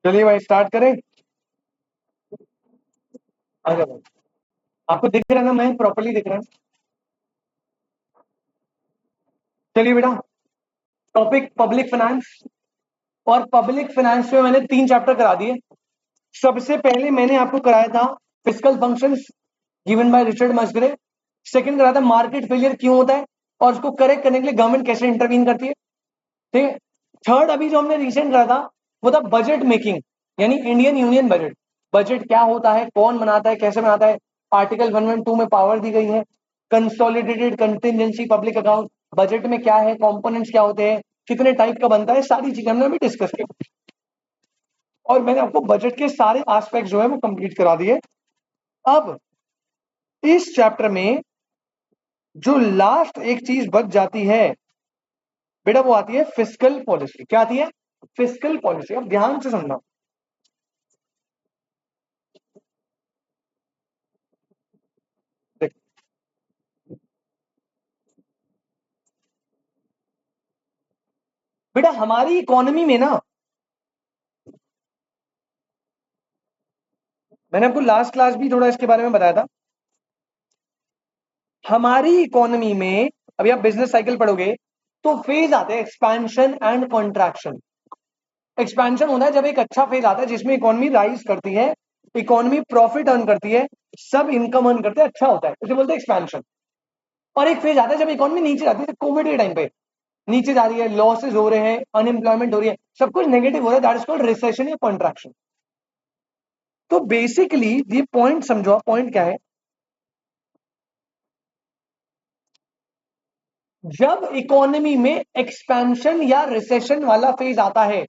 चलिए भाई स्टार्ट करें। आ जाओ भाई। आपको दिख रहा है ना, मैं प्रॉपर्ली दिख रहा है। चलिए बेटा, टॉपिक पब्लिक फाइनेंस। और पब्लिक फाइनेंस में मैंने 3 चैप्टर करा दिए। सबसे पहले मैंने आपको कराया था fiscal functions given by Richard Musgrave. Second कराया था मार्केट फेलियर क्यों होता है और उसको करेक्ट करने के लिए गवर्नमेंट कैसे इंटरवीन करती है। ठीक है। थर्ड अभी जो हमने रिसेंट करा था वो था बजट मेकिंग, यानी इंडियन यूनियन बजट। बजट क्या होता है, कौन बनाता है, कैसे बनाता है। आर्टिकल 112 में पावर दी गई है। Consolidated contingency public account, budget में क्या है, कंपोनेंट्स क्या होते हैं, कितने टाइप का बनता है, सारी चीजें हमने अभी डिस्कस की। और मैंने आपको बजट के सारे एस्पेक्ट जो है वो कंप्लीट करा दिए। अब इस चैप्टर में जो लास्ट एक चीज बच जाती है बेटा, वो आती है फिस्कल पॉलिसी। क्या आती है? Fiscal policy. अब ध्यान से सुनना। देख बेटा, हमारी इकोनॉमी में ना, मैंने आपको लास्ट क्लास भी थोड़ा इसके बारे में बताया था। हमारी इकोनॉमी में अभी आप बिजनेस साइकिल पढ़ोगे तो फेज आते हैं एक्सपेंशन एंड कॉन्ट्रैक्शन। एक्सपेंशन होता है जब एक अच्छा फेज आता है जिसमें इकोनॉमी राइज करती है, इकोनॉमी प्रॉफिट अर्न करती है, सब इनकम अर्न करते हैं, अच्छा होता है, उसे बोलते हैं एक्सपेंशन। और एक फेज आता है जब इकोनॉमी नीचे जाती है, कोविड के टाइम पे नीचे जा रही है, लॉसेज हो रहे हैं, अनएम्प्लॉयमेंट हो रही है, सब कुछ नेगेटिव हो रहा है, दैट इज कॉल्ड रिसेशन या कॉन्ट्रैक्शन। तो बेसिकली ये पॉइंट समझो, पॉइंट क्या है। जब इकोनॉमी में एक्सपेंशन या रिसेशन वाला फेज आता है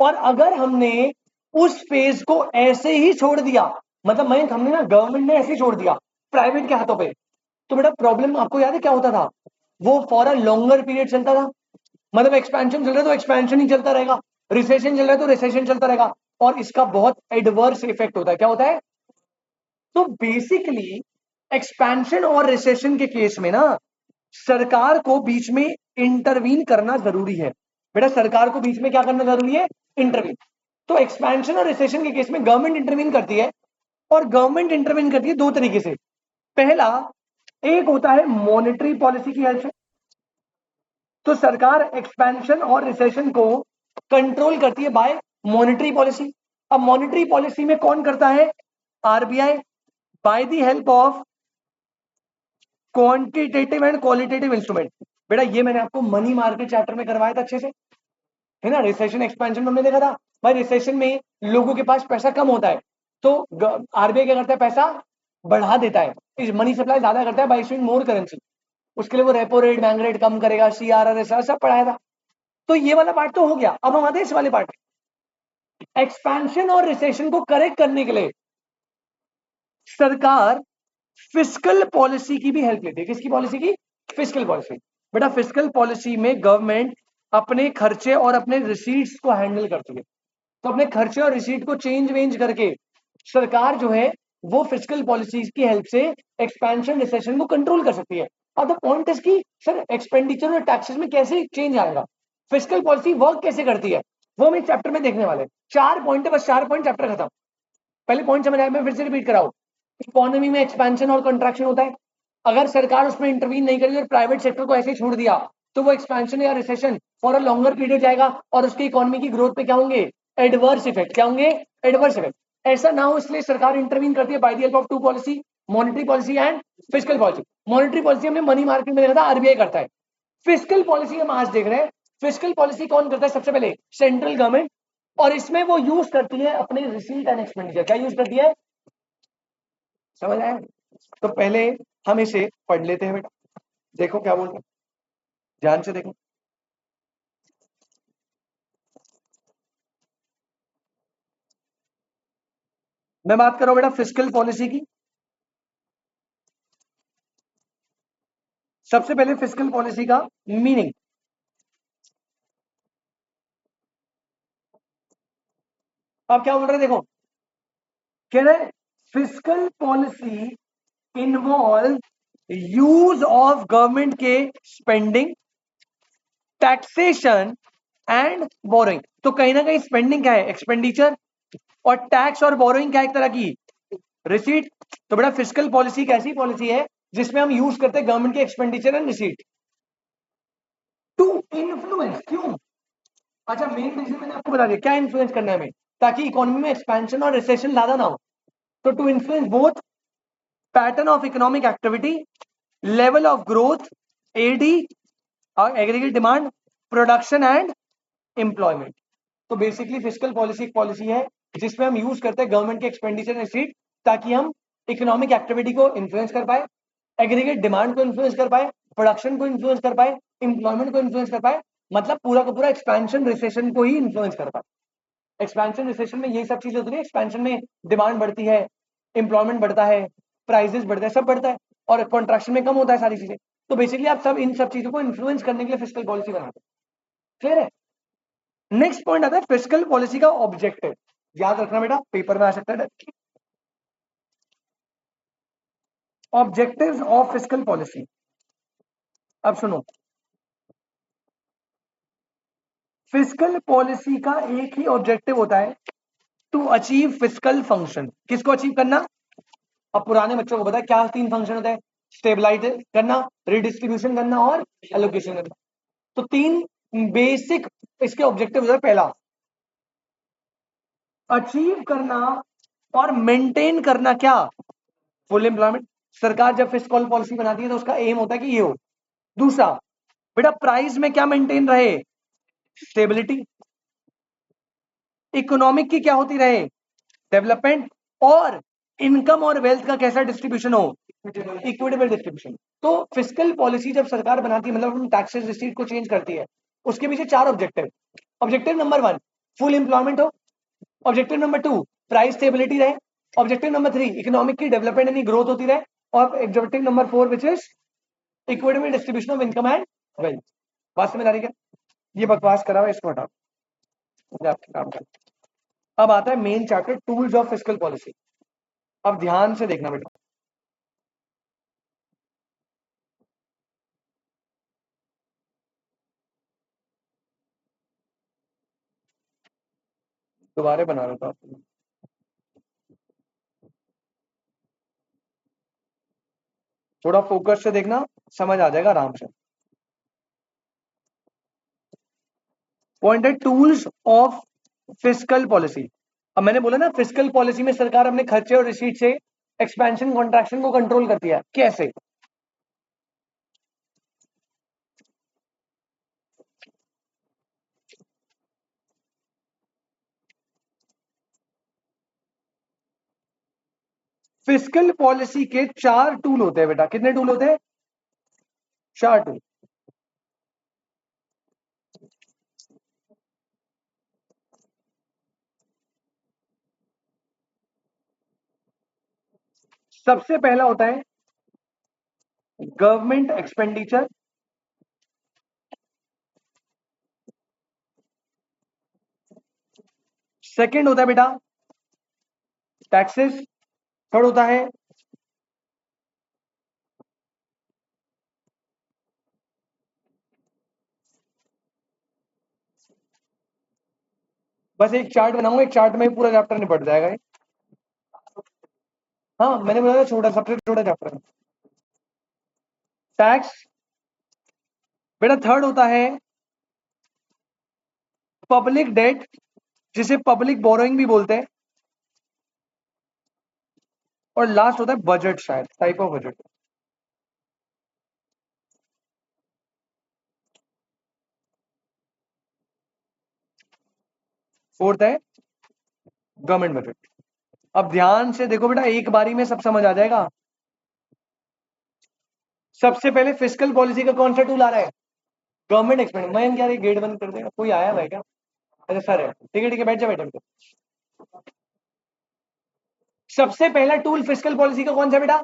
और अगर हमने उस फेज को ऐसे ही छोड़ दिया, मतलब मैं हमने ना, गवर्नमेंट ने ऐसे ही छोड़ दिया प्राइवेट के हाथों पे, तो बेटा प्रॉब्लम आपको याद है क्या होता था? वो फॉर अ लॉन्गर पीरियड चलता था। मतलब एक्सपेंशन चल रहा है तो एक्सपेंशन ही चलता रहेगा, रिसेशन चल रहा है तो रिसेशन चलता रहेगा, और इसका बहुत एडवर्स इफेक्ट होता है। क्या होता है? तो बेसिकली एक्सपेंशन और रिसेशन के केस में ना, सरकार को बीच में इंटरवीन करना जरूरी है। बेटा सरकार को बीच में क्या करना जरूरी है? इंटरवीन। तो एक्सपेंशन और रिसेशन के केस में गवर्नमेंट इंटरवीन करती है, और गवर्नमेंट इंटरवीन करती है दो तरीके से। पहला, एक होता है मॉनेटरी पॉलिसी की हेल्प से। तो सरकार एक्सपेंशन और रिसेशन को कंट्रोल करती है बाय मॉनेटरी पॉलिसी। अब मॉनेटरी पॉलिसी में कौन करता है? RBI, bye the help of quantitative and qualitative instrument. बेटा ये मैंने आपको मनी मार्केट चैप्टर में करवाया था अच्छे से, है ना। रिसेशन एक्सपेंशन में हमने देखा था भाई, रिसेशन में लोगों के पास पैसा कम होता है तो आरबीआई क्या करता है? पैसा बढ़ा देता है, इस मनी सप्लाई ज्यादा करता है बाय इशूइंग मोर करेंसी। उसके लिए वो रेपो रेट, बैंक रेट कम करेगा, सीआरआर ऐसा सब पढ़ाया था। तो ये वाला पार्ट तो हो गया। अब हम आते हैं इस वाले पार्ट, एक्सपेंशन और रिसेशन को करेक्ट करने के लिए सरकार फिस्कल पॉलिसी की भी हेल्प लेती है। किसकी पॉलिसी की? Fiscal policy. बेटा फिस्कल पॉलिसी में गवर्नमेंट अपने खर्चे और अपने रिसीट्स को हैंडल करती है। तो अपने खर्चे और रिसीट को चेंज वेंज करके सरकार जो है वो फिस्कल पॉलिसीज की हेल्प से एक्सपेंशन रिसेशन को कंट्रोल कर सकती है। अब द पॉइंट इज कि सर एक्सपेंडिचर और टैक्सेस में कैसे चेंज आएगा, फिस्कल पॉलिसी वर्क कैसे करती है, वो हम इस चैप्टर में देखने वाले हैं। 4 पॉइंट है बस, 4 पॉइंट, चैप्टर खत्म। पहले पॉइंट समझ आया? मैं फिर से रिपीट कराऊं। इकोनॉमी में एक्सपेंशन और कंट्रैक्शन होता है, अगर सरकार उसमें इंटरवीन नहीं करेगी और प्राइवेट सेक्टर को ऐसे ही छोड़ दिया तो वो एक्सपेंशन या recession for a longer period जाएगा, और उसकी इकोनॉमी की ग्रोथ पे क्या होंगे? Adverse effect. क्या होंगे? Adverse effect. ऐसा ना हो इसलिए सरकार इंटरवीन करती है by the help of two policy, monetary policy and fiscal policy. Monetary policy हमने मनी मार्केट में देखा था, आरबीआई करता है। फिस्कल पॉलिसी हम आज देख रहे हैं। फिस्कल पॉलिसी कौन करता है? सबसे पहले सेंट्रल गवर्नमेंट, और इसमें वो यूज करती है अपने रिसीट एंड एक्सपेंडिचर। क्या यूज करती है? समझ आया? तो पहले हम इसे पढ़ लेते हैं बेटा, देखो क्या बोलते हैं, ध्यान से देखो। मैं बात कर रहा हूं बेटा फिस्कल पॉलिसी की। सबसे पहले फिस्कल पॉलिसी का मीनिंग। अब क्या बोल रहे हैं देखो, कह रहे fiscal policy involve use of government के स्पेंडिंग, टैक्सेशन एंड बोरोइंग। तो कहीं ना कहीं स्पेंडिंग क्या है, एक्सपेंडिचर, और टैक्स और बोरोइंग क्या एक तरह की रिसीट। तो बेटा फिस्कल पॉलिसी एक ऐसी पॉलिसी है जिसमें हम यूज करते हैं गवर्नमेंट के expenditure and receipt to influence. क्यों? अच्छा, मेन रीजन मैंने आपको बता दिया, क्या इन्फ्लुएंस करना है हमें, ताकि इकोनॉमी में एक्सपेंशन और रिसेशन ज्यादा ना हो। तो to influence both pattern of economic activity, level of growth, AD aggregate demand, production and employment. तो बेसिकली फिस्कल पॉलिसी एक पॉलिसी है जिसमें हम यूज करते हैं गवर्नमेंट के एक्सपेंडिचर रिसीट, ताकि हम इकोनॉमिक एक्टिविटी को इन्फ्लुएंस कर पाए, एग्रीगेट डिमांड को इन्फ्लुएंस कर पाए, प्रोडक्शन को इन्फ्लुएंस कर पाए, एम्प्लॉयमेंट को इन्फ्लुएंस कर पाए, मतलब पूरा का पूरा एक्सपेंशन रिसेशन को ही इन्फ्लुएंस कर पाए। एक्सपेंशन रिसेशन में यही सब चीजें होती है, एक्सपेंशन में डिमांड बढ़ती है, एम्प्लॉयमेंट बढ़ता है, प्राइसेस बढ़ता है, सब बढ़ता है, और कॉन्ट्रैक्शन में कम होता है सारी चीजें। तो बेसिकली आप सब इन सब चीजों को इन्फ्लुएंस करने के लिए फिस्कल पॉलिसी बनाते हैं। क्लियर है? नेक्स्ट पॉइंट आता है फिस्कल पॉलिसी का ऑब्जेक्टिव। याद रखना बेटा, पेपर में आ सकता है। Objectives of fiscal policy. अब सुनो, फिस्कल पॉलिसी का एक ही ऑब्जेक्टिव होता है, टू अचीव फिस्कल फंक्शन। किसको अचीव करना? अब पुराने बच्चों को पता है क्या तीन फंक्शन होता है, स्टेबलाइज करना, रिडिस्ट्रीब्यूशन करना और एलोकेशन करना। तो तीन बेसिक इसके ऑब्जेक्टिव होता है। पहला, अचीव करना और मेंटेन करना क्या, फुल एम्प्लॉयमेंट। सरकार जब फिस्कल पॉलिसी बनाती है तो उसका एम होता है कि ये हो। दूसरा बेटा, प्राइस में क्या मेंटेन रहे, स्टेबिलिटी। इकोनॉमिक की क्या होती रहे, डेवलपमेंट। और इनकम और वेल्थ का कैसा डिस्ट्रीब्यूशन हो, इक्विटेबल डिस्ट्रीब्यूशन। तो फिस्कल पॉलिसी जब सरकार बनाती है, मतलब टैक्सेस रिसीट को चेंज करती है, उसके पीछे चार objective. Objective number 1, full employment हो। ऑब्जेक्टिव नंबर 2, प्राइस स्टेबिलिटी रहे। ऑब्जेक्टिव नंबर 3, इकोनॉमिक की डेवलपमेंट यानी ग्रोथ होती रहे। और objective number 4 which is equitable distribution of income and wealth. बात समझ आ रही है? ये बकवास करा हुआ, इसको हटाओ, आपके काम कर। अब आता है main chapter, tools of fiscal policy. अब ध्यान से देखना बेटा, दोबारा बना रहा था, थोड़ा फोकस से देखना, समझ आ जाएगा आराम से। पॉइंट है टूल्स ऑफ फिस्कल पॉलिसी। अब मैंने बोला ना, फिस्कल पॉलिसी में सरकार अपने खर्चे और रिसीट से एक्सपेंशन कॉन्ट्रैक्शन को कंट्रोल करती है। कैसे? फिस्कल पॉलिसी के चार टूल होते हैं बेटा। कितने टूल होते हैं? चार टूल। सबसे पहला होता है गवर्नमेंट एक्सपेंडिचर। सेकंड होता है बेटा टैक्सेस। थर्ड होता है बस एक चार्ट बनाऊंगा, एक चार्ट में पूरा चैप्टर निपट जाएगा। हाँ, मैंने बोला था छोटा, सबसे छोटा चैप्टर है टैक्स। बेटा थर्ड होता है पब्लिक डेट, जिसे पब्लिक बोरोइंग भी बोलते हैं। और लास्ट होता है बजट, शायद टाइप ऑफ बजट। फोर्थ है गवर्नमेंट बजट। अब ध्यान से देखो बेटा, एक बारी में सब समझ आ जाएगा। सबसे पहले फिस्कल पॉलिसी का कौन सा टूल आ रहा है, गवर्नमेंट एक्सपेंड। मैं क्या, गेट बंद कर देगा, कोई आया है क्या? अच्छा सर है, ठीक है ठीक है, बैठ जा बैठ जा। सबसे पहला टूल फिस्कल पॉलिसी का कौन सा बेटा,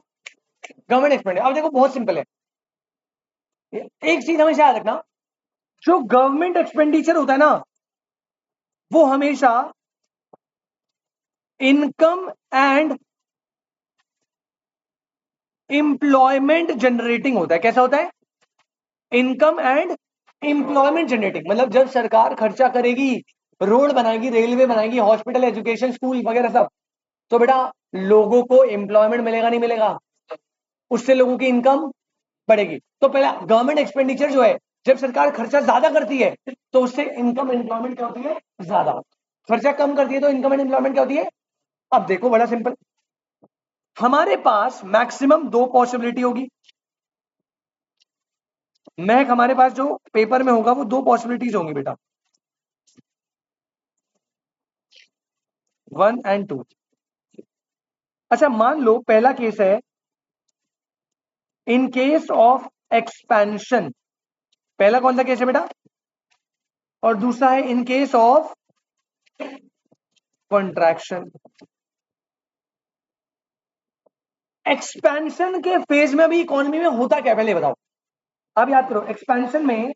गवर्नमेंट एक्सपेंड। अब देखो बहुत सिंपल है, एक चीज हमेशा याद रखना, जो गवर्नमेंट एक्सपेंडिचर होता है ना, वो हमेशा इनकम एंड एम्प्लॉयमेंट जनरेटिंग होता है। कैसा होता है, इनकम एंड एम्प्लॉयमेंट जनरेटिंग, मतलब जब सरकार खर्चा करेगी, रोड बनाएगी, रेलवे बनाएगी, हॉस्पिटल, एजुकेशन, स्कूल वगैरह सब, तो बेटा लोगों को एम्प्लॉयमेंट मिलेगा नहीं मिलेगा, उससे लोगों की इनकम बढ़ेगी। तो पहला गवर्नमेंट एक्सपेंडिचर जो है, जब सरकार खर्चा ज्यादा करती है तो उससे इनकम एंड एम्प्लॉयमेंट क्या होती है, ज्यादा। खर्चा कम करती है तो इनकम एंड एम्प्लॉयमेंट क्या होती है। अब देखो बड़ा सिंपल, हमारे पास मैक्सिमम दो पॉसिबिलिटी होगी। मैक हमारे पास जो पेपर में होगा वो दो पॉसिबिलिटीज होंगी बेटा, 1 और 2। अच्छा मान लो पहला केस है इन केस ऑफ एक्सपेंशन, पहला कौन सा केस है बेटा, और दूसरा है in case of contraction. Expansion के फेज में अभी इकोनॉमी में होता क्या पहले बताओ। अब याद करो, एक्सपेंशन में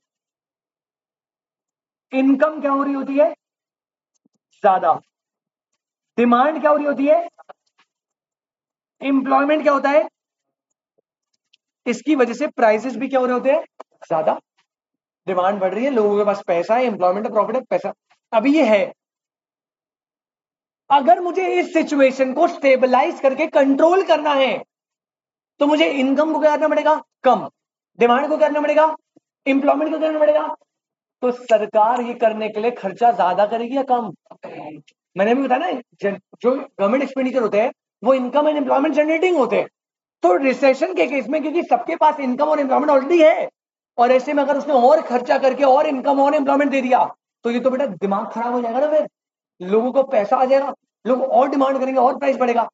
इनकम क्या हो रही होती है, ज्यादा, डिमांड क्या हो रही होती है, एम्प्लॉयमेंट क्या होता है, इसकी वजह से प्राइसेस भी क्या हो रहे होते हैं, ज्यादा। डिमांड बढ़ रही है, लोगों के पास पैसा है, एम्प्लॉयमेंट है, प्रॉफिट है, पैसा। अभी ये है, अगर मुझे इस सिचुएशन को स्टेबलाइज करके कंट्रोल करना है तो मुझे इनकम को क्या करना पड़ेगा, कम, डिमांड को करना पड़ेगा, एम्प्लॉयमेंट को करना पड़ेगा। तो सरकार ये करने के लिए खर्चा ज्यादा करेगी या कम। मैंने भी बताया ना, जो गवर्नमेंट एक्सपेंडिचर होते हैं वो इनकम एंड एम्प्लॉयमेंट जनरेटिंग होते हैं। तो रिसेशन के केस में क्योंकि सबके पास इनकम और एम्प्लॉयमेंट ऑलरेडी है, और ऐसे में अगर उसने और खर्चा करके और इनकम और एम्प्लॉयमेंट दे दिया तो ये तो बेटा दिमाग खराब हो जाएगा ना, फिर लोगों को पैसा आ जाएगा, लोग और डिमांड करेंगे और प्राइस बढ़ेगा।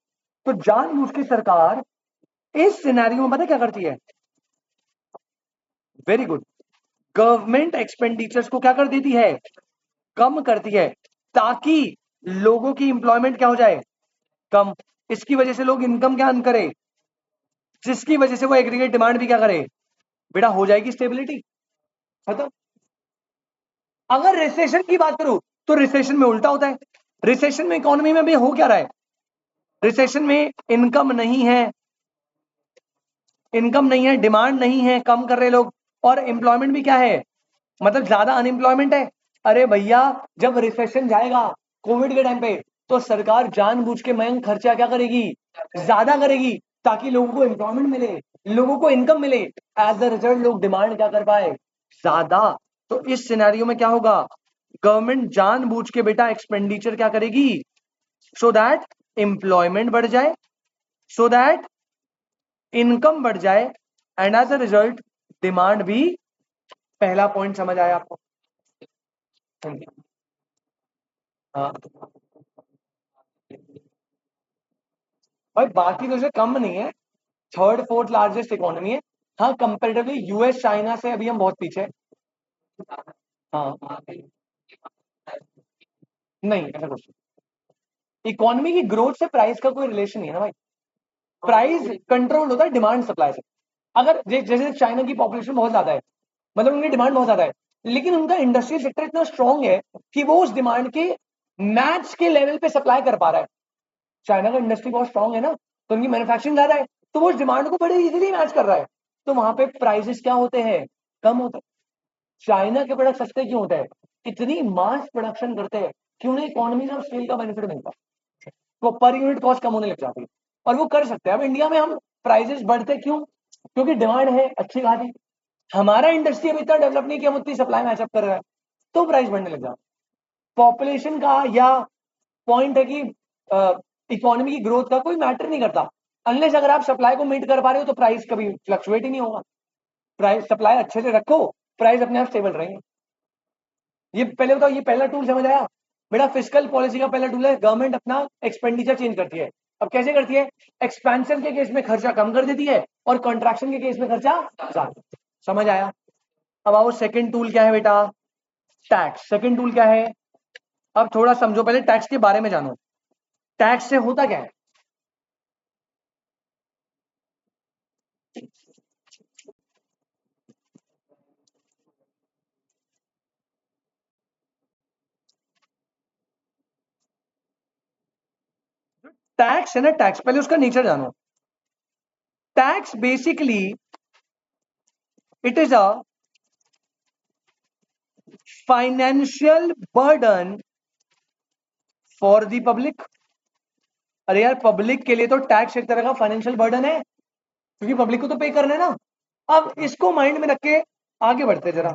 तो जानबूझ के सरकार इस सिनेरियो में पता क्या करती है, वेरी गुड, गवर्नमेंट एक्सपेंडिचर्स को क्या कर देती है, कम करती है, ताकि लोगों की इंप्लॉयमेंट क्या हो जाए, कम। इसकी वजह से लोग इनकम क्या करें, जिसकी वजह से वो एग्रीगेट डिमांड भी क्या करे, बेटा हो जाएगी स्टेबिलिटी, खत्म। अगर रिसेशन की बात करूं तो रिसेशन में उल्टा होता है। रिसेशन में इकोनॉमी में भी हो क्या रहा है, रिसेशन में इनकम नहीं है, इनकम नहीं है, डिमांड नहीं है, कम कर रहे लोग, और एम्प्लॉयमेंट भी क्या है, मतलब ज्यादा अनएम्प्लॉयमेंट है। अरे भैया जब रिसेशन जाएगा कोविड के टाइम पे, तो सरकार जानबूझ के महंग खर्चा क्या करेगी, ज्यादा करेगी, ताकि लोगों को एम्प्लॉयमेंट मिले, लोगों को इनकम मिले, एज अ रिजल्ट लोग डिमांड क्या कर पाए, ज्यादा। तो इस सिनेरियो में क्या होगा, गवर्नमेंट जानबूझ के बेटा एक्सपेंडिचर क्या करेगी, सो दैट एम्प्लॉयमेंट बढ़ जाए, सो दैट इनकम बढ़ जाए, and as a result demand भी। पहला पॉइंट समझ आया आपको। हाँ भाई, बाकी तो से कम नहीं है, थर्ड फोर्थ लार्जेस्ट इकोनॉमी है। हाँ कंपेरेटिवली यूएस चाइना से अभी हम बहुत पीछे हैं। हाँ नहीं ऐसा कुछ, इकोनॉमी की ग्रोथ से प्राइस का कोई रिलेशन नहीं है ना भाई, प्राइस कंट्रोल होता है डिमांड सप्लाई से। अगर जैसे चाइना की पॉपुलेशन बहुत ज्यादा है, मतलब उनकी डिमांड बहुत ज्यादा है, लेकिन उनका इंडस्ट्रियल सेक्टर इतना स्ट्रांग है कि वो उस डिमांड के मैच के लेवल पे सप्लाई कर पा रहा है। चाइना का इंडस्ट्री बहुत स्ट्रांग है ना, तो उनकी मैन्युफैक्चरिंग ज्यादा है, तो वो उस डिमांड को बड़े इजीली मैच कर रहा है। तो वहां पे प्राइसेस क्या होते हैं, कम होते हैं। चाइना के प्रोडक्ट सस्ते क्यों होते हैं, इतनी मास प्रोडक्शन करते हैं कि उन्हें इकोनॉमी ऑफ स्केल का बेनिफिट मिलता है, तो पर यूनिट कॉस्ट कम होने लग जाती है, और वो कर सकते हैं। अब इंडिया में हम प्राइसेस बढ़ते क्यों, क्योंकि डिमांड है अच्छी खासी, हमारा इंडस्ट्री अभी इतना डेवलप नहीं कि हम उतनी सप्लाई मैचअप कर रहा है, तो प्राइस बढ़ने लग जाता है। पॉपुलेशन का या पॉइंट है कि इकोनॉमी की ग्रोथ का कोई मैटर नहीं करता, अनलेस अगर आप सप्लाई को मीट कर पा रहे हो तो प्राइस कभी फ्लक्चुएट ही नहीं होगा। प्राइस सप्लाई अच्छे से रखो, प्राइस अपने आप स्टेबल रहेंगे। ये पहले बताओ, ये पहला टूल समझ आया बेटा, फिस्कल पॉलिसी का पहला टूल है, गवर्नमेंट अपना एक्सपेंडिचर चेंज करती है। अब कैसे करती है, एक्सपेंशन के केस में खर्चा कम कर देती है, और कॉन्ट्रैक्शन के केस में खर्चा ज्यादा। समझ आया। अब आओ सेकंड टूल क्या है बेटा, टैक्स। सेकंड टूल क्या है, अब थोड़ा समझो, पहले टैक्स के बारे में जानो। टैक्स से होता क्या है, टैक्स है ना, टैक्स पहले उसका नेचर जानो। Tax basically it is a financial burden for the public. अरे यार, पब्लिक के लिए तो टैक्स एक तरह का फाइनेंशियल बर्डन है, क्योंकि पब्लिक को तो पे करना है ना। अब इसको माइंड में रख के आगे बढ़ते जरा।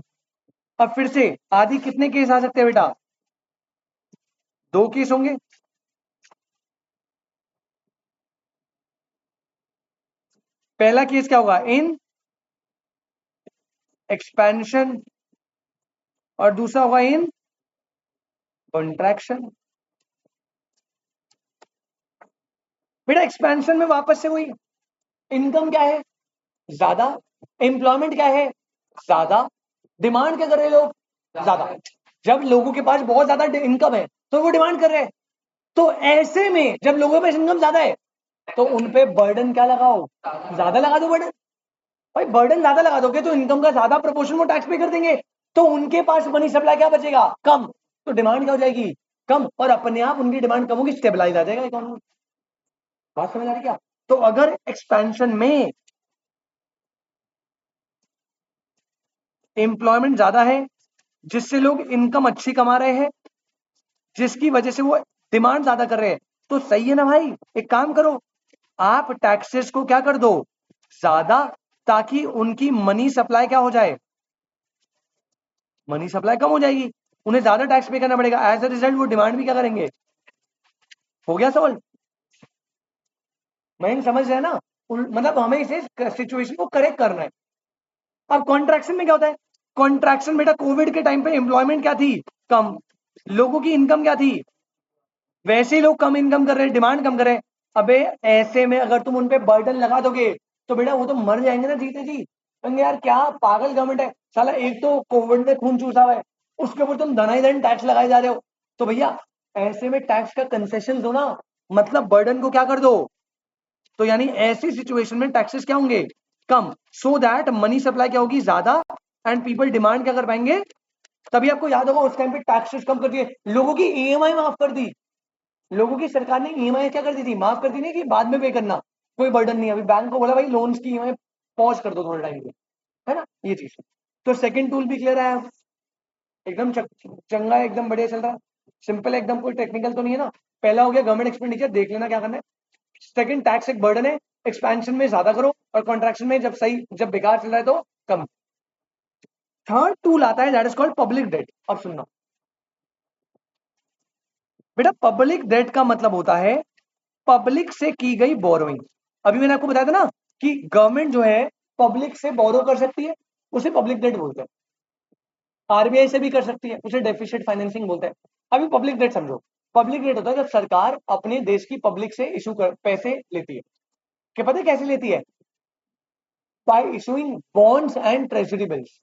अब फिर से आदि कितने केस आ सकते हैं बेटा? 2 केस होंगे। पहला केस क्या होगा? इन एक्सपेंशन, और दूसरा होगा इन कॉन्ट्रैक्शन। बेटा एक्सपेंशन में वापस से वही, इनकम क्या है? ज्यादा। एम्प्लॉयमेंट क्या है? ज्यादा। डिमांड क्या कर रहे हैं लोग? ज्यादा। जब लोगों के पास बहुत ज्यादा इनकम है तो वो डिमांड कर रहे हैं। तो ऐसे में जब लोगों के पास इनकम ज्यादा है तो उनपे बर्डन क्या लगाओ? ज्यादा लगा दो बर्डन। भाई बर्डन ज्यादा लगा दोगे तो इनकम का ज्यादा प्रोपोर्शन वो टैक्स पे कर देंगे, तो उनके पास मनी सप्लाई क्या बचेगा? कम। तो डिमांड क्या हो जाएगी? कम। और अपने आप उनकी डिमांड कम होगी, स्टेबलाइज आ जाएगा इकोनॉमी। बात समझ आ रही क्या? तो अगर एक्सपेंशन में एम्प्लॉयमेंट ज्यादा है, जिससे लोग इनकम अच्छी कमा रहे हैं, जिसकी वजह से वो डिमांड ज्यादा कर रहे हैं, तो सही है ना भाई? एक काम करो, आप टैक्सेस को क्या कर दो? ज्यादा, ताकि उनकी मनी सप्लाई क्या हो जाए? मनी सप्लाई कम हो जाएगी, उन्हें ज्यादा टैक्स पे करना पड़ेगा, एज अ रिजल्ट वो डिमांड भी क्या करेंगे? हो गया सवाल? मैं समझ रहे हैं ना? मतलब हमें इसे सिचुएशन को करेक्ट करना है। अब कॉन्ट्रैक्शन में क्या होता है? कॉन्ट्रैक्शन बेटा, कोविड के टाइम पे एम्प्लॉयमेंट क्या थी? कम। लोगों की इनकम क्या थी? वैसे ही लोग कम इनकम कर रहे हैं, डिमांड कम कर रहे हैं। अबे ऐसे में अगर तुम उन पे बर्डन लगा दोगे तो बेटा वो तो मर जाएंगे ना जीते जी। कहेंगे यार क्या पागल गवर्नमेंट है साला, एक तो कोविड में खून चूसा हुआ है, उसके ऊपर तुम धनाधन टैक्स लगाए जा रहे हो। तो भैया ऐसे में टैक्स का कंसेशन दो ना, मतलब बर्डन को क्या कर दो। तो यानी ऐसी सिचुएशन में टैक्सेस क्या होंगे? कम, सो दैट मनी सप्लाई क्या होगी? ज्यादा, एंड पीपल डिमांड क्या कर पाएंगे? तभी आपको याद होगा उस टाइम पे टैक्सेस कम कर दिए, लोगों की ईएमआई माफ कर दी। लोगों की सरकार ने ईएमआई क्या कर दी थी? माफ कर दी, नहीं कि बाद में पे करना, कोई बर्डन नहीं। अभी बैंक को बोला भाई लोन्स की ईएमआई पॉज कर दो थोड़े टाइम के, है ना ये चीज। तो सेकंड टूल भी क्लियर है, एकदम चंगा है, एकदम बढ़िया चल रहा है, सिंपल है एकदम, कोई टेक्निकल तो नहीं है ना। पहला हो गया गवर्नमेंट एक्सपेंडिचर, देख लेना क्या करना है। सेकंड, टैक्स एक बर्डन है, एक्सपेंशन में ज्यादा करो और कॉन्ट्रैक्शन में जब सही, जब बेकार चल रहा है तो कम। थर्ड टूल आता है that is called public debt. अब सुनना बेटा, पब्लिक डेट का मतलब होता है पब्लिक से की गई बोरोइंग। अभी मैंने आपको बताया था ना कि गवर्नमेंट जो है पब्लिक से बोरो कर सकती है, उसे पब्लिक डेट बोलते हैं। आरबीआई से भी कर सकती है, उसे डेफिसिट फाइनेंसिंग बोलते हैं। अभी पब्लिक डेट समझो। पब्लिक डेट होता है जब सरकार अपने देश की पब्लिक से इशू कर पैसे लेती है। क्या पता है कैसे लेती है? Bye issuing bonds and treasury bills.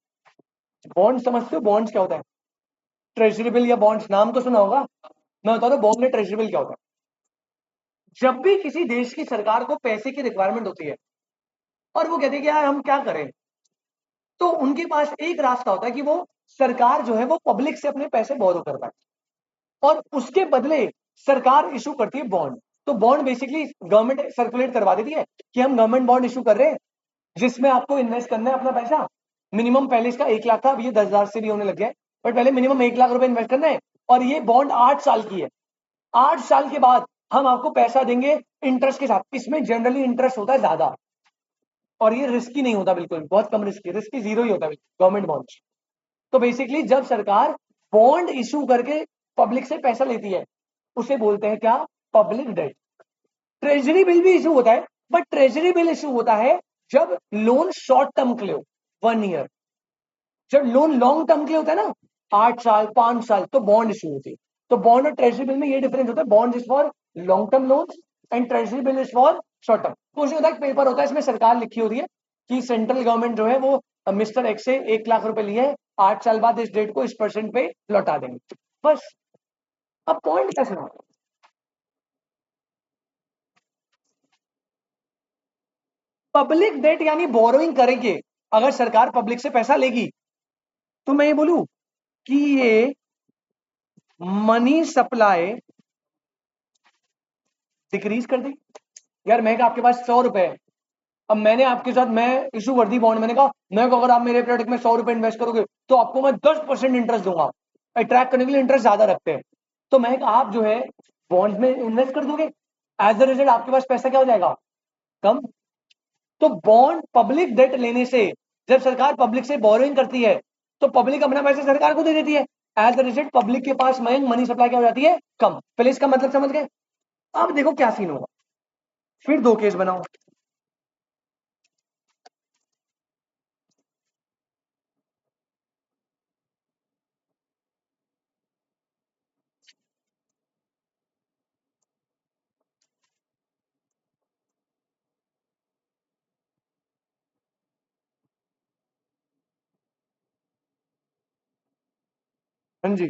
Bond समझते हो? बॉन्ड्स क्या होता है? ट्रेजरी बिल या बॉन्ड्स नाम तो सुना होगा। मैं बता दूं बॉन्ड या ट्रेजरी बिल क्या होता है। जब भी किसी देश की सरकार को पैसे की रिक्वायरमेंट होती है और वो कहते हैं कि यार हम क्या करें, तो उनके पास एक रास्ता होता है कि वो सरकार जो है वो पब्लिक से अपने पैसे बोरो कर पाए, और उसके बदले सरकार इशू करती है बॉन्ड। तो बॉन्ड बेसिकली गवर्नमेंट सर्कुलेट करवा देती है कि हम गवर्नमेंट बॉन्ड इशू कर रहे हैं, जिसमें आपको इन्वेस्ट करना है अपना पैसा। मिनिमम पहले इसका 1 लाख था, अब ये 10,000 से भी होने लग गया है, बट पहले मिनिमम 1 लाख रुपए इन्वेस्ट करना है। और ये बॉन्ड 8 साल की है। 8 साल के बाद हम आपको पैसा देंगे इंटरेस्ट के साथ। इसमें जनरली इंटरेस्ट होता है ज्यादा, और ये रिस्की नहीं होता, बिल्कुल बहुत कम रिस्की, रिस्की जीरो ही होता है गवर्नमेंट बॉन्ड। तो बेसिकली जब सरकार बॉन्ड इशू करके पब्लिक से पैसा लेती है उसे बोलते हैं क्या? Public debt. ट्रेजरी बिल भी इशू होता है, बट ट्रेजरी बिल इशू होता है जब लोन शॉर्ट टर्म के लिए हो, 1 ईयर। जब लोन लॉन्ग टर्म के लिए होता है ना, 8 साल 5 साल, तो बॉन्ड इशू होती है। तो बॉन्ड और ट्रेजरी बिल में ये डिफरेंस होता है, bond is for long term loan and treasury bill is for short term. तो उसमें होता है पेपर होता है, इसमें सरकार लिखी होती है कि सेंट्रल गवर्नमेंट जो है वो मिस्टर एक्स से 1 लाख रुपए लिए है, 8 साल बाद इस डेट को इस परसेंट पे लौटा देंगे, बस। अब पॉइंट क्या सुना? पब्लिक डेट यानी बोरोइंग करेंगे। अगर सरकार पब्लिक से पैसा लेगी तो मैं ये बोलूं कि ये मनी सप्लाई डिक्रीज कर देगी। यार मैं आपके पास 100 रुपए है, अब मैंने आपके साथ, मैं इशू कर दी बॉन्ड, मैंने कहा मैं अगर आप मेरे प्रोडक्ट में 100 रुपए इन्वेस्ट करोगे तो आपको मैं 10% इंटरेस्ट दूंगा। अट्रैक्ट करने के लिए इंटरेस्ट ज्यादा रखते हैं, तो मैं आप जो है बॉन्ड में इन्वेस्ट कर दोगे, एज अ रिजल्ट आपके पास पैसा क्या हो जाएगा, कम। तो बॉन्ड पब्लिक डेट लेने से, जब सरकार पब्लिक से बोरोइंग करती है तो पब्लिक अपना पैसा सरकार को दे देती है, एज अ रिजल्ट पब्लिक के पास मनी सप्लाई क्या हो जाती है, कम। पहले इसका मतलब समझ गए। अब देखो क्या सीन होगा, फिर दो केस बनाओ। हाँ जी,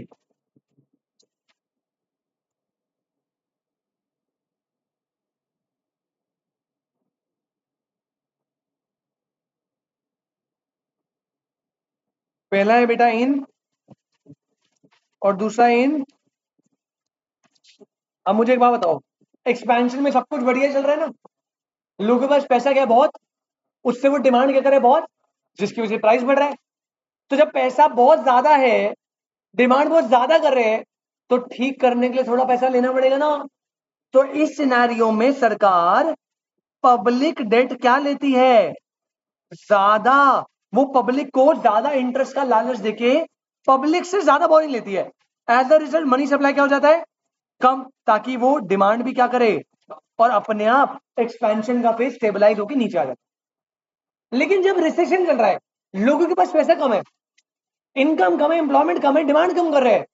पहला है बेटा इन, और दूसरा इन। अब मुझे एक बात बताओ, एक्सपेंशन में सब कुछ बढ़िया चल रहा है ना, लोगों के पास पैसा क्या है, बहुत, उससे वो डिमांड क्या करे, बहुत, जिसकी वजह से प्राइस बढ़ रहा है। तो जब पैसा बहुत ज्यादा है, डिमांड बहुत ज्यादा कर रहे हैं, तो ठीक करने के लिए थोड़ा पैसा लेना पड़ेगा ना। तो इस सिनेरियो में सरकार पब्लिक डेट क्या लेती है, ज्यादा। वो पब्लिक को ज्यादा इंटरेस्ट का लालच देके पब्लिक से ज्यादा बोरिंग लेती है, as a result money supply क्या हो जाता है, कम, ताकि वो डिमांड भी क्या करे, और अपने आप एक्सपेंशन का फेज स्टेबलाइज होकर नीचे आ जाए। लेकिन जब रिसेशन चल रहा है, लोगों के पास पैसा कम है, इनकम कम है, एम्प्लॉयमेंट कम है, डिमांड कम कर रहे हैं,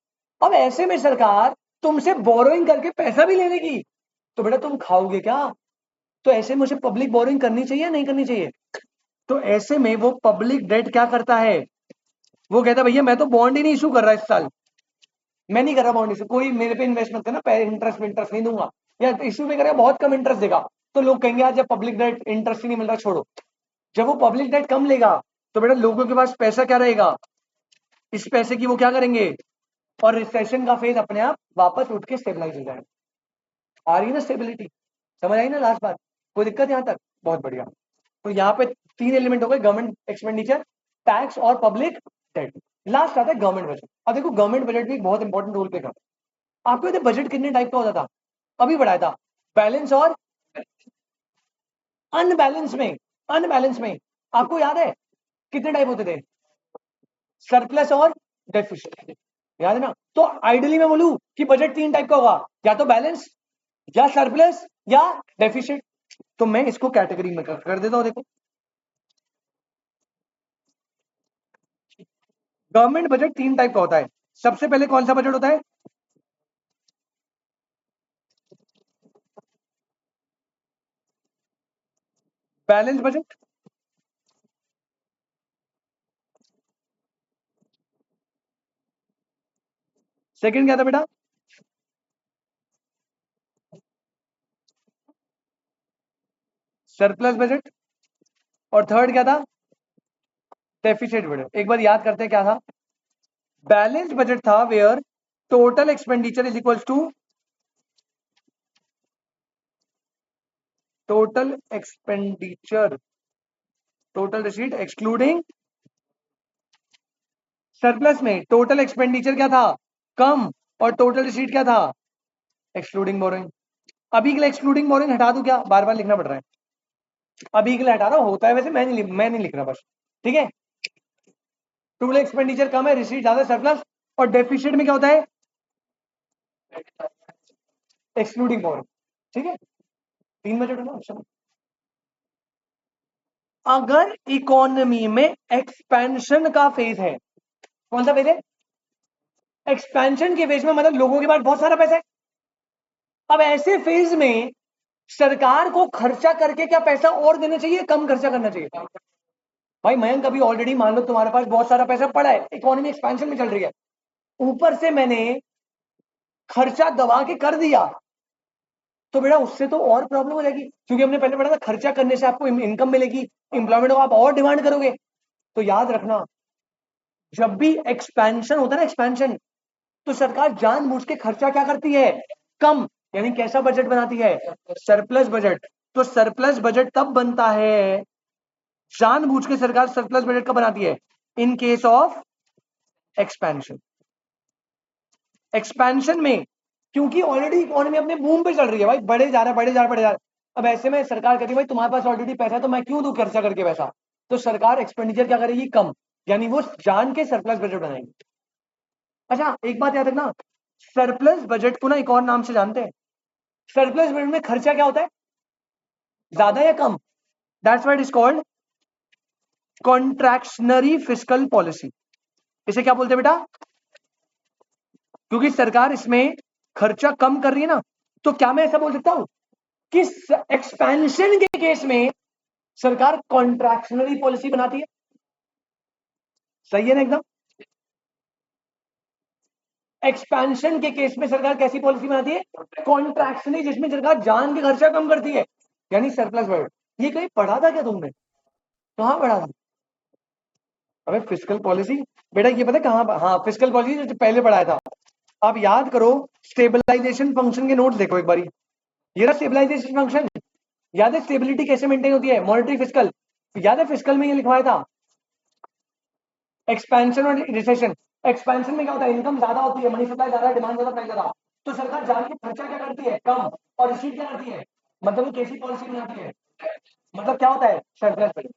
अब ऐसे में सरकार तुमसे बोरोइंग करके पैसा भी ले लेगी, तो बेटा तुम खाओगे क्या। तो ऐसे में उसे पब्लिक बोरोइंग करनी चाहिए या नहीं करनी चाहिए। तो ऐसे में वो पब्लिक डेट क्या करता है, वो कहता है भैया मैं तो बॉन्ड ही नहीं इशू कर रहा इस साल, मैं नहीं कर रहा बॉन्ड इशू, कोई मेरे पे इन्वेस्टमेंट करना, इंटरेस्ट इंटरेस्ट नहीं दूंगा, या इशू भी करेगा बहुत कम इंटरेस्ट देगा। तो लोग कहेंगे आज जब पब्लिक डेट इंटरेस्ट ही नहीं मिल रहा छोड़ो। जब वो पब्लिक डेट कम लेगा तो बेटा लोगों के पास पैसा क्या रहेगा, इस पैसे की वो क्या करेंगे, और रिसेशन का फेज अपने आप वापस उठ के स्टेबलाइज हो जाएगा। आ रही है ना स्टेबिलिटी, समझ आई ना लास्ट बात, कोई दिक्कत यहाँ तक, बहुत बढ़िया। तो यहाँ पे तीन एलिमेंट हो गए, गवर्नमेंट एक्सपेंडिचर, टैक्स और पब्लिक डेट। लास्ट आता है गवर्नमेंट बजट। अब देखो गवर्नमेंट बजट भी एक बहुत इंपॉर्टेंट रोल प्ले करता है। आपको ये बजट कितने टाइप का होता था, अभी बढ़ाया था, बैलेंस और अनबैलेंस में। अनबैलेंस में आपको याद है कितने टाइप होते थे, सरप्लस और डेफिसिट, याद है ना। तो आइडियली मैं बोलूं कि बजट तीन टाइप का होगा, या तो बैलेंस, या सरप्लस, या डेफिसिट। तो मैं इसको कैटेगरी में कर देता हूं, देखो गवर्नमेंट बजट तीन टाइप का होता है। सबसे पहले कौन सा बजट होता है, बैलेंस बजट। सेकंड क्या था बेटा, सरप्लस बजट। और थर्ड क्या था, डेफिसिट बजट। एक बार याद करते हैं क्या था। बैलेंस बजट था where total expenditure is equals to total expenditure, total receipt excluding. Surplus में टोटल एक्सपेंडिचर क्या था, कम, और टोटल रिसीट क्या था, एक्सक्लूडिंग बोरोइंग। अभी के लिए एक्सक्लूडिंग बोरोइंग हटा दूं क्या, बार बार लिखना पड़ रहा है, अभी के लिए हटा रहा हूं, होता है वैसे, मैं नहीं लिख रहा बस, ठीक है। टोटल एक्सपेंडिचर कम है, रिसीट ज्यादा, सरप्लस। और डेफिसिट में क्या होता है, एक्सक्लूडिंग बोरोइंग, ठीक है। तीन बजट है ना ऑप्शन। अगर इकोनॉमी में एक्सपेंशन का फेज है, कौन सा फेज है, एक्सपेंशन के फेज में, मतलब लोगों के पास बहुत सारा पैसा है। अब ऐसे फेज में सरकार को खर्चा करके क्या पैसा और देना चाहिए, कम खर्चा करना चाहिए। भाई मयंक अभी ऑलरेडी मान लो तुम्हारे पास बहुत सारा पैसा पड़ा है, इकोनॉमी एक्सपेंशन में चल रही है, ऊपर से मैंने खर्चा दबा के कर दिया, तो बेटा उससे तो और प्रॉब्लम हो जाएगी, क्योंकि हमने पहले पढ़ा था खर्चा करने से आपको इनकम मिलेगी, इंप्लॉयमेंट को आप और डिमांड करोगे। तो याद रखना, जब भी एक्सपेंशन होता है ना, एक्सपेंशन, तो सरकार जानबूझ के खर्चा क्या करती है, कम। यानी कैसा बजट बनाती है, सरप्लस बजट। तो सरप्लस बजट तब बनता है, जानबूझ के सरकार सरप्लस बजट कब बनाती है, in case of expansion. Expansion में क्योंकि ऑलरेडी इकोनॉमी अपने बूम पे चल रही है भाई, बढ़े जा रहा है बढ़े जा रहा है बढ़े जा रहा है। अब ऐसे में सरकार कहती है भाई तुम्हारे पास ऑलरेडी पैसा है तो मैं क्यों दूं खर्चा करके पैसा, तो सरकार एक्सपेंडिचर क्या करेगी, कम, यानी वो जान के सरप्लस बजट बनाएगी। अच्छा एक बात याद रखना, सरप्लस बजट को ना एक और नाम से जानते हैं, सरप्लस बजट में खर्चा क्या होता है, ज्यादा या कम, that's why it is called contractionary fiscal policy. इसे क्या बोलते हैं बेटा, क्योंकि सरकार इसमें खर्चा कम कर रही है ना, तो क्या मैं ऐसा बोल सकता हूं कि एक्सपेंशन के केस में सरकार कॉन्ट्रैक्शनरी पॉलिसी बनाती है, सही है ना एकदम। एक्सपेंशन के केस में सरकार कैसी पॉलिसी बनाती है, कॉन्ट्रैक्शनरी, जिसमें सरकार जान के खर्चा कम करती है, यानी सरप्लस बजट। ये कहीं पढ़ा था क्या तुमने, कहां पढ़ा था, अबे फिस्कल पॉलिसी बेटा ये पता है कहां, हाँ फिस्कल पॉलिसी जो पहले पढ़ाया था। आप याद करो, स्टेबलाइजेशन फंक्शन के नोट्स देखो एक बारी, ये रहा स्टेबलाइजेशन फंक्शन, याद है स्टेबिलिटी कैसे मेंटेन होती है, मॉनेटरी फिस्कल, याद है फिस्कल में ये लिखवाया था, एक्सपेंशन और रिसेशन। एक्सपेंशन में क्या होता है, इनकम ज्यादा होती है, मनी सप्लाई ज्यादा, डिमांड ज्यादा, प्राइस ज्यादा, तो सरकार जान के खर्चा क्या करती है, कम, और रिसीट क्या करती है, मतलब कैसी पॉलिसी बनाती है, मतलब क्या होता है, सरप्लस।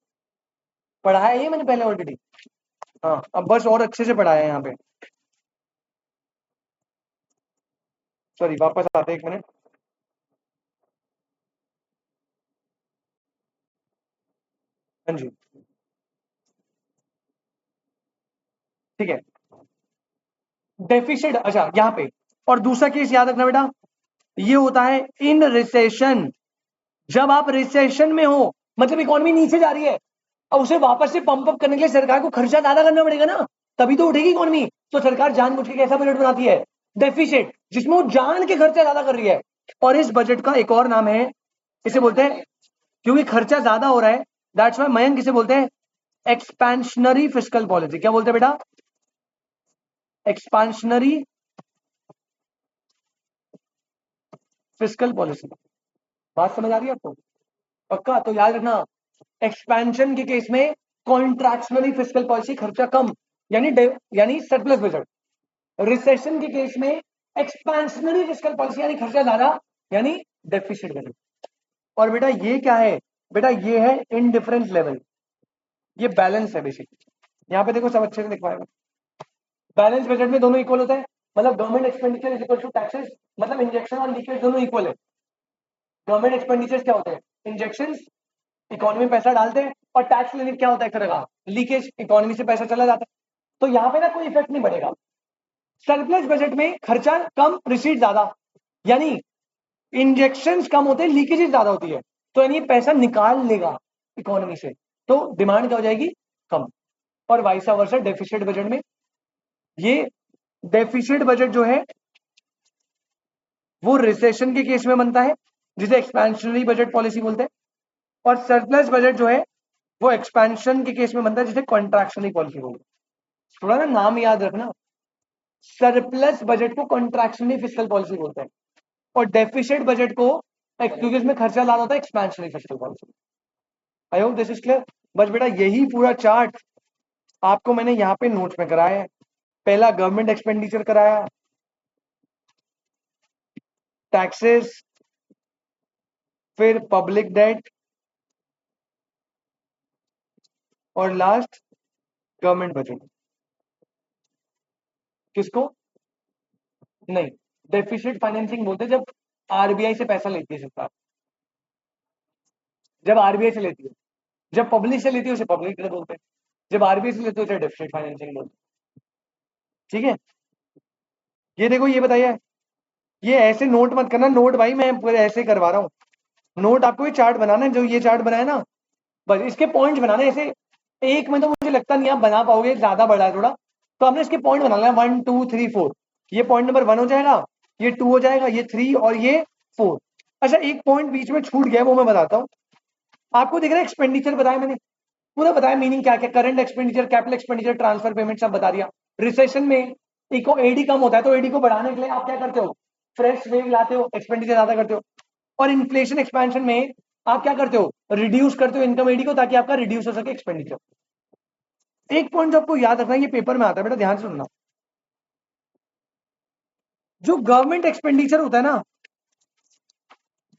पढ़ाया ये मैंने पहले ऑलरेडी, हाँ अब बस और अच्छे से पढ़ाया है यहाँ पे। सॉरी वापस आते एक मिनट। हाँ जी ठीक है, डेफिसिट, अच्छा यहाँ पे, और दूसरा केस याद रखना बेटा, ये होता है इन रिसेशन, जब आप रिसेशन में हो, मतलब इकोनॉमी नीचे जा रही है, अब उसे वापस से पंप अप करने के लिए सरकार को खर्चा ज्यादा करना पड़ेगा ना, तभी तो उठेगी इकोनॉमी, तो सरकार जानबूझ के कैसा बजट बनाती है, डेफिसिट, जिसमें वो जान के खर्चा ज्यादा कर रही है। और इस बजट का एक और नाम है, इसे बोलते हैं, क्योंकि खर्चा ज्यादा हो रहा है, दैट्स व्हाई मयंक इसे बोलते हैं एक्सपेंशनरी फिस्कल पॉलिसी। क्या बोलते हैं बेटा, एक्सपेंशनरी फिस्कल पॉलिसी। बात समझ आ रही है आपको, पक्का, तो याद रखना, एक्सपेंशन के केस में कॉन्ट्रैक्शनरी फिस्कल पॉलिसी, खर्चा कम, यानी सरप्लस बजट। रिसेशन के केस में एक्सपेंशनरी फिस्कल पॉलिसी, यानी खर्चा ज्यादा, यानी डेफिसिट बजट। और बेटा ये क्या है, बेटा ये है इनडिफरेंस लेवल, ये बैलेंस है बेसिकली, यहाँ पे देखो सब अच्छे से लिखवाएगा, बैलेंस बजट में दोनों इक्वल होते हैं, मतलब government expenditure is equal to taxes, मतलब इंजेक्शन और लीकेज दोनों इक्वल है। गवर्नमेंट एक्सपेंडिचर क्या होते हैं, इंजेक्शन, इकोनॉमी में पैसा डालते हैं, और टैक्स लेने क्या होता है एक तरह का लीकेज, इकोनॉमी से पैसा चला जाता है, तो यहाँ पे ना कोई इफेक्ट नहीं पड़ेगा। सरप्लस बजट में खर्चा कम, रिसीट ज्यादा, यानी इंजेक्शन कम होते हैं, लीकेजेस ज्यादा होती है, तो यानी पैसा निकाल लेगा इकोनॉमी से, तो डिमांड क्या हो जाएगी, कम। और वाइसा वर्सा डेफिसिट बजट में, ये डेफिसिट बजट जो है वो रिसेशन के केस में बनता है, जिसे एक्सपेंशनरी बजट पॉलिसी बोलते हैं, और सरप्लस बजट जो है वो एक्सपेंशन के केस में बनता है, जिसे कॉन्ट्रैक्शनरी पॉलिसी बोलते हैं। थोड़ा ना नाम याद रखना, सरप्लस बजट को कॉन्ट्रैक्शनरी फिस्कल पॉलिसी बोलते हैं, और डेफिसिट बजट को, क्योंकि इसमें खर्चा ज्यादा होता है, expansionary fiscal policy. I hope this is clear. बस बेटा यही पूरा चार्ट आपको मैंने यहाँ पे नोट्स में कराया है। पहला गवर्नमेंट एक्सपेंडिचर कराया, टैक्सेस, फिर पब्लिक डेट, और लास्ट गवर्नमेंट बजट। किसको, नहीं, डेफिसिट फाइनेंसिंग बोलते हैं जब आरबीआई से पैसा लेती है सरकार, जब आरबीआई से लेती है, जब पब्लिक से लेती है उसे पब्लिक डेट बोलते हैं, जब आरबीआई से लेती है उसे डेफिसिट फाइनेंसिंग बोलते हैं। ठीक है, ये देखो ये बताइए, ये ऐसे नोट मत करना, नोट भाई मैं पूरे ऐसे करवा रहा हूँ, नोट आपको ये चार्ट बनाना है, जो ये चार्ट बनाया ना, बस इसके पॉइंट बनाना है, ऐसे एक में तो मुझे लगता नहीं आप बना पाओगे, ज्यादा बड़ा है थोड़ा, तो आपने इसके पॉइंट बनाना है 1 2 3 4, ये पॉइंट नंबर 1 हो जाएगा, ये 2 हो जाएगा, ये 3 और ये 4। अच्छा एक पॉइंट बीच में छूट गया, वो मैं बताता हूँ आपको, दिख रहा है एक्सपेंडिचर बताया मैंने, पूरा बताया मीनिंग क्या क्या, current expenditure, capital expenditure, transfer payment सब बता दिया। रिसेशन में इको एडी कम होता है, तो एडी को बढ़ाने के लिए आप क्या करते हो, फ्रेश वेव लाते हो, एक्सपेंडिचर ज्यादा करते हो। और इन्फ्लेशन एक्सपेंशन में आप क्या करते हो, रिड्यूस करते हो इनकम एडी को, ताकि आपका रिड्यूस हो सके एक्सपेंडिचर। एक पॉइंट जो आपको याद रखना है, ये पेपर में आता है बेटा, ध्यान से सुनना। जो गवर्नमेंट एक्सपेंडिचर होता है ना,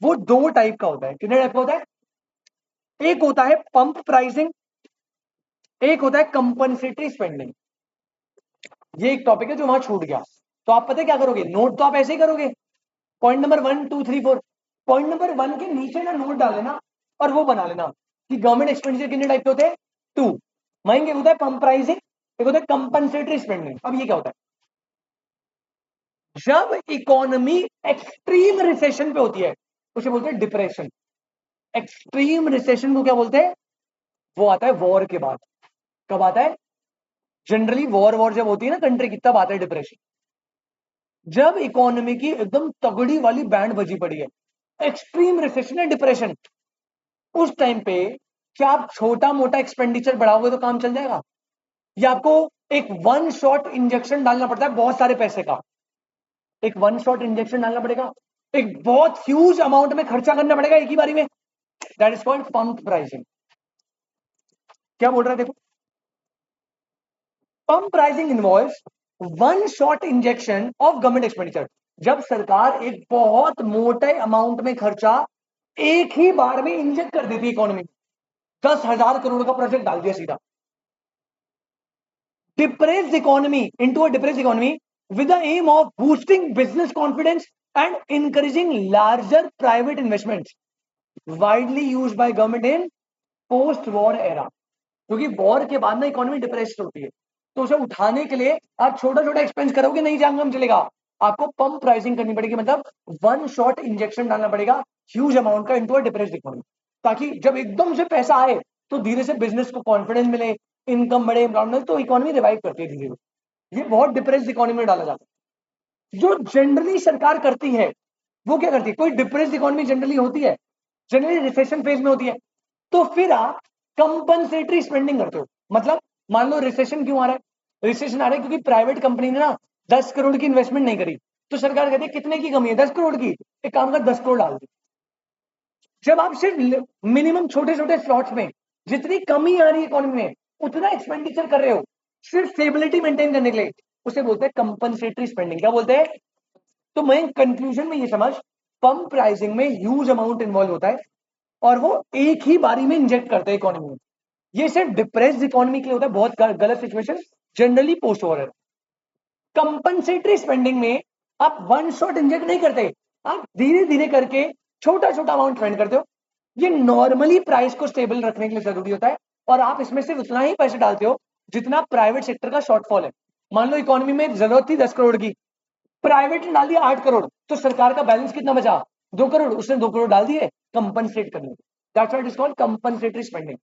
वो दो टाइप का होता है। कितने टाइप का होता है? एक होता है पंप प्राइसिंग, एक होता है कंपनसेटरी स्पेंडिंग। ये एक टॉपिक है जो वहां छूट गया। तो आप पता है क्या करोगे, नोट तो आप ऐसे ही करोगे, पॉइंट नंबर 1 2 3 4, पॉइंट नंबर 1 के नीचे ना नोट डाल लेना और वो बना लेना कि गवर्नमेंट एक्सपेंडिचर कितने टाइप के होते हैं, 2। माइंड होता है पंप प्राइसिंग, एक होता है कंपनसेटरी स्पेंडिंग। अब ये क्या होता है, जब इकोनॉमी एक्सट्रीम रिसेशन पे होती है उसे बोलते हैं डिप्रेशन। एक्सट्रीम रिसेशन को क्या बोलते हैं, वो आता है वॉर के बाद। कब आता है? जनरली वॉर वॉर जब होती है ना कंट्री की, तब आता है डिप्रेशन। जब इकोनॉमी की एकदम तगड़ी वाली बैंड बजी पड़ी है, एक्सट्रीम रिसेशन है, डिप्रेशन, उस टाइम पे क्या आप छोटा मोटा एक्सपेंडिचर बढ़ाओगे तो काम चल जाएगा, या आपको एक वन शॉट इंजेक्शन डालना पड़ता है बहुत सारे पैसे का, एक वन शॉट इंजेक्शन डालना पड़ेगा, एक बहुत ह्यूज अमाउंट में खर्चा करना पड़ेगा एक ही बारी में। That is called pump pricing. क्या बोल रहा है देखो, pump pricing involves one shot injection of government expenditure. जब सरकार एक बहुत मोटे अमाउंट में खर्चा एक ही बार में इंजेक्ट कर देती है इकोनॉमी में, 10,000 करोड़ का प्रोजेक्ट डाल दिया सीधा। depressed economy into a depressed economy with the aim of boosting business confidence and encouraging larger private investments, widely used by government in post war era। क्योंकि वॉर के बाद ना इकोनॉमी डिप्रेस्ड होती है, तो उसे उठाने के लिए आप छोटा छोटा एक्सपेंस करोगे नहीं जाएगा, हम चलेगा। आपको पंप प्राइसिंग करनी पड़ेगी, मतलब वन शॉट इंजेक्शन डालना पड़ेगा ह्यूज अमाउंट का इनटू अ डिप्रेस्ड इकोनॉमी, ताकि जब एकदम से पैसा आए तो धीरे से बिजनेस को कॉन्फिडेंस मिले, इनकम बढ़े, एम्प्लॉयमेंट मिले, तो इकोनॉमी रिवाइव करती है धीरे धीरे। ये बहुत डिप्रेस्ड इकोनॉमी में डाला जाता है। जो जनरली सरकार करती है वो क्या करती है, कोई डिप्रेस्ड इकोनॉमी जनरली होती है, जनरली रिसेशन फेज में होती है, तो फिर आप कंपनसेटरी स्पेंडिंग करते हो। मतलब मान लो रिसेशन क्यों आ रहा है, रिसेशन आ रहा है क्योंकि प्राइवेट कंपनी ने ना 10 करोड़ की इन्वेस्टमेंट नहीं करी, तो सरकार कहती है कितने की कमी है, 10 करोड़ की, एक काम कर 10 करोड़ डाल दी। जब आप सिर्फ मिनिमम छोटे छोटे स्लॉट्स में जितनी कमी आ रही है इकोनॉमी में उतना एक्सपेंडिचर कर रहे हो सिर्फ स्टेबिलिटी मेंटेन करने के लिए, उसे बोलते हैं कंपनसेटरी स्पेंडिंग। क्या बोलते हैं? तो मैं कंक्लूजन में ये समझ, पंप प्राइसिंग में ह्यूज अमाउंट इन्वॉल्व होता है और वो एक ही बारी में इंजेक्ट करते हैं इकोनॉमी में। ये सिर्फ डिप्रेस्ड इकोनॉमी के लिए होता है, बहुत गलत सिचुएशन, जनरली पोस्ट वॉर है। कंपनसेटरी स्पेंडिंग में आप वन शॉट इंजेक्ट नहीं करते, आप धीरे धीरे करके छोटा छोटा अमाउंट स्पेंड करते हो। ये नॉर्मली प्राइस को स्टेबल रखने के लिए जरूरी होता है, और आप इसमें सिर्फ उतना ही पैसे डालते हो जितना प्राइवेट सेक्टर का शॉर्टफॉल है। मान लो इकोनॉमी में जरूरत थी 10 करोड़ की, प्राइवेट ने डाल दिया 8 करोड़, तो सरकार का बैलेंस कितना बचा, 2 करोड़, उसने 2 करोड़ डाल दिए कंपनसेट करने। That's what is called compensatory spending.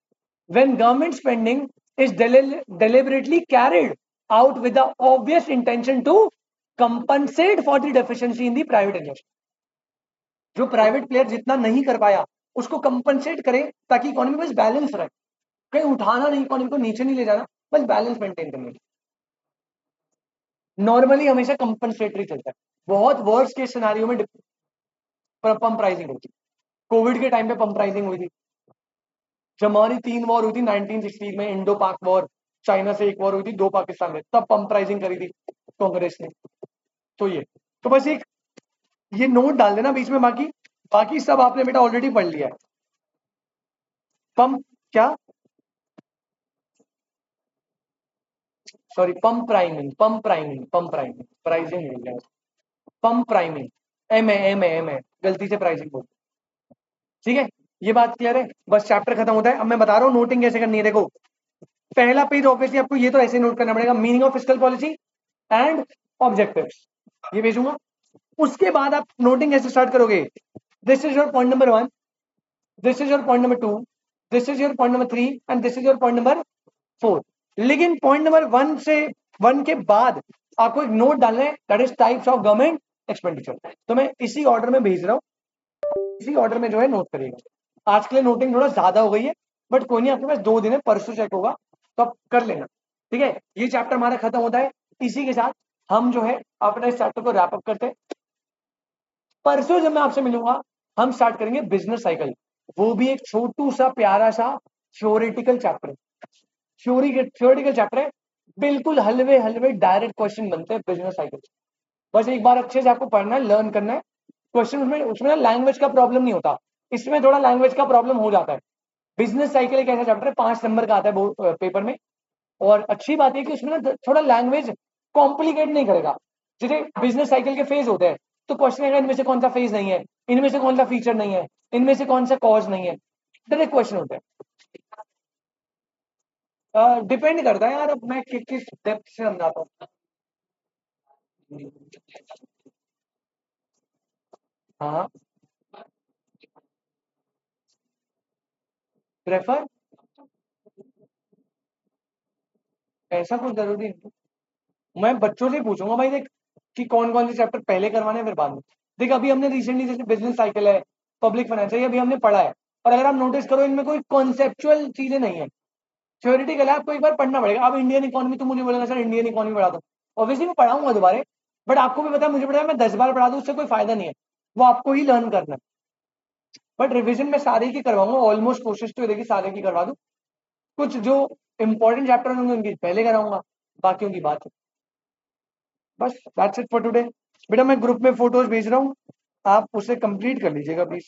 When government spending is deliberately carried out with the obvious intention to compensate for the deficiency in the private investment। जो प्राइवेट प्लेयर जितना नहीं कर पाया उसको कंपनसेट करे ताकि इकोनॉमी बस बैलेंस रहे, कहीं उठाना नहीं, इकोनॉमी को नीचे नहीं ले जाना, बस बैलेंस मेंटेन करने के। नॉर्मली हमेशा कंपनसेटरी चलता है, बहुत वर्स्ट के सिनारियो में पंप प्राइसिंग होती है। कोविड के टाइम पे पंप प्राइसिंग हुई थी, जब हमारी 3 वॉर हुई थी 1960 में, इंडो पाक वॉर, चाइना से एक वॉर हुई थी, 2 पाकिस्तान में, तब पंप प्राइसिंग करी थी कांग्रेस ने। तो ये तो बस एक ये नोट डाल देना बीच में, बाकी बाकी सब आपने बेटा ऑलरेडी पढ़ लिया है। पंप क्या, सॉरी पंप प्राइमिंग प्राइसिंग हो गया, पंप प्राइमिंग, एम ए गलती से प्राइसिंग बोल। ठीक है, ये बात क्लियर है, बस चैप्टर खत्म होता है। अब मैं बता रहा हूँ नोटिंग कैसे करनी है। देखो पहला पेज ऑब्वियसली आपको ये तो ऐसे नोट करना पड़ेगा, meaning of fiscal policy and objectives, ये भेजूंगा। उसके बाद आप नोटिंग ऐसे स्टार्ट करोगे, this is your point number 1, this is your point number 2, this is your point number 3 and this is your point number 4। लेकिन पॉइंट नंबर 1 के बाद आपको एक नोट डालना है, that is types of government expenditure. तो मैं इसी ऑर्डर में भेज रहा हूँ, इसी ऑर्डर में जो है नोट करिएगा। आज के लिए नोटिंग थोड़ा ज्यादा हो गई है, बट कोई नहीं, आपके पास 2 दिन है, परसों चेक होगा तो आप कर लेना। ठीक है, ये चैप्टर हमारा खत्म होता है, इसी के साथ हम जो है अपने इस चैप्टर को रैप अप करते हैं। परसों जब मैं आपसे मिलूंगा हम स्टार्ट करेंगे बिजनेस साइकिल। वो भी एक छोटू सा प्यारा सा थ्योरेटिकल चैप्टर है, थ्योरेटिकल चैप्टर है, बिल्कुल हलवे हलवे डायरेक्ट क्वेश्चन बनते हैं बिजनेस साइकिल। बस एक बार अच्छे से आपको पढ़ना है, लर्न करना है क्वेश्चन। उसमें ना लैंग्वेज का प्रॉब्लम नहीं होता, इसमें थोड़ा लैंग्वेज का प्रॉब्लम हो जाता है। बिजनेस साइकिल एक ऐसा चैप्टर है 5 नंबर का आता है पेपर में, और अच्छी बात है कि उसमें ना थोड़ा लैंग्वेज कॉम्प्लिकेट नहीं करेगा। जैसे बिजनेस साइकिल के फेज होते हैं, तो क्वेश्चन है इनमें से कौन सा फेज नहीं है, इनमें से कौन सा फीचर नहीं है, इनमें से कौन सा कॉज नहीं है, डायरेक्ट क्वेश्चन होते हैं। डिपेंड करता है यार, अब मैं किस डेप्थ से समझाता हूँ। हाँ, प्रेफर, ऐसा कुछ जरूरी नहीं। मैं बच्चों से पूछूंगा भाई, देख कि कौन कौन से चैप्टर पहले करवाने हैं फिर बाद में। देख अभी हमने रिसेंटली जैसे बिजनेस साइकिल है, पब्लिक फाइनेंस है, ये अभी हमने पढ़ा है, और अगर आप नोटिस करो इनमें कोई कॉन्सेप्चुअल चीजें नहीं है, थ्योरेटिकल है, आपको एक बार पढ़ना पड़ेगा। अब इंडियन इकोनॉमी तो मुझे बोलेगा सर इंडियन इकोनॉमी पढ़ा दो, ऑब्वियसली मैं पढ़ाऊंगा दोबारा, बट आपको भी पता है, मुझे पता है, मैं 10 बार पढ़ा दूं उससे कोई फायदा नहीं है, वो आपको ही लर्न करना है। बट रिविजन में सारे की करवाऊंगा, ऑलमोस्ट कोशिश तो रहेगी सारे की करवा दूं। कुछ जो इंपॉर्टेंट चैप्टर होंगे उनकी पहले कराऊंगा, बाकियों की बात है। बस दैट्स इट फॉर टुडे। बेटा मैं ग्रुप में फोटोज भेज रहा हूँ, आप उसे कंप्लीट कर लीजिएगा प्लीज।